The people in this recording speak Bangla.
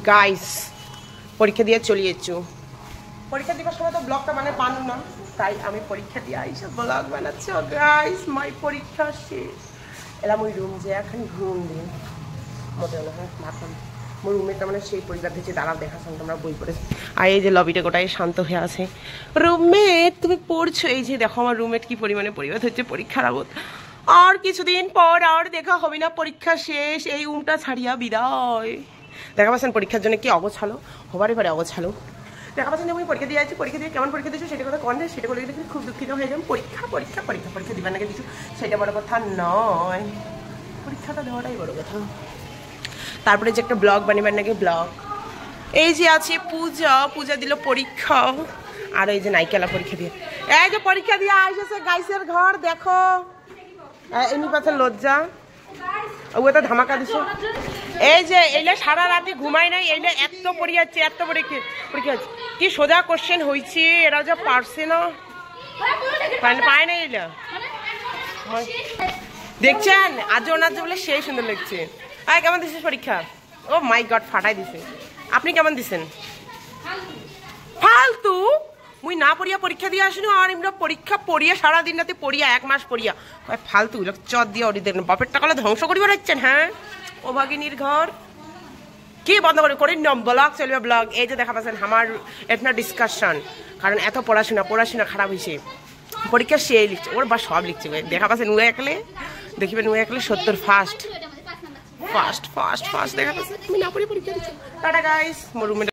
গাইস পরীক্ষা দিয়ে চলে যাচ্ছু পরীক্ষা দিবার সময় তো ব্লগটা মানে বানু না তাই আমি পরীক্ষা দিয়ে আইসা ব্লগ বানাচ্ছি গাইস মাই পরীক্ষা শেষ এলাম ওই রুম যে এখন ঘুম দিন মতো না হ্যাঁ ভাবলাম মোর রুমমেটটা মানে সেই পরিবার দিয়েছে তারা দেখার সঙ্গে আমরা বই পড়েছি আর এই যে লবিটা গোটাই শান্ত হয়ে আছে রুমমেট তুমি পড়ছো এই যে দেখো আমার রুমমেট কি পরিমাণে পরিবার হচ্ছে পরীক্ষার আগত আর কিছুদিন পর আর দেখা হবে না পরীক্ষা শেষ এই রুমটা ছাড়িয়া বিদায় দেখা পাচ্ছেন পরীক্ষার জন্য কি অগোছালো হবারই পারে অগোছালো দেখা পাচ্ছেন যে আমি পরীক্ষা দিয়ে আছি পরীক্ষা দিয়ে কেমন পরীক্ষা দিয়েছো সেটা কথা কন সেটা বলে গেলে খুব দুঃখিত হয়ে যাবেন পরীক্ষা পরীক্ষা পরীক্ষা পরীক্ষা দিবেন নাকি কিছু সেটা বড় কথা নয় পরীক্ষাটা দেওয়াটাই বড় কথা তারপরে যে একটা ব্লগ বানিবার নাকি ব্লগ এই যে আছে পূজা পূজা দিল পরীক্ষা আর এই যে নাইকেলা পরীক্ষা দিয়ে এই যে পরীক্ষা দিয়ে আসছে গাইসের ঘর দেখো এমনি পাচ্ছেন লজ্জা ও তো ধামাকা দিছে এই যে এইলে সারা রাতে ঘুমাই নাই এইলে এত পড়িয়াচ্ছে এত পরীক্ষা কি সোজা কোশ্চেন হয়েছে এরা যা পারছে না পায় না এইলা দেখছেন আজ ওনার বলে সেই সুন্দর লাগছে আয় কেমন দিছিস পরীক্ষা ও মাই গড ফাটাই দিছে আপনি কেমন দিছেন ফালতু মুই না পড়িয়া পরীক্ষা দিয়ে আসিনি আর আমরা পরীক্ষা পড়িয়া সারাদিন রাতে পড়িয়া এক মাস পড়িয়া ফালতু চট দিয়ে ওটি দেখবেন বাপের টাকালে ধ্বংস করিবার হচ্ছেন হ্যাঁ ও ভাগিনীর ঘর কি বন্ধ করে ব্লগ চলবে ব্লগ এই যে দেখা পাচ্ছেন আমার একটা ডিসকাশন কারণ এত পড়াশোনা খারাপ হয়েছে পরীক্ষা সে লিখছে ওর বা সব লিখছে দেখা পাচ্ছেন নুয়ে একলে দেখিবেন নুয়ে একলে 70 ফার্স্ট দেখা পাচ্ছেন আমি না পড়ি পরীক্ষা দিচ্ছি টাটা গাইস মোর রুমে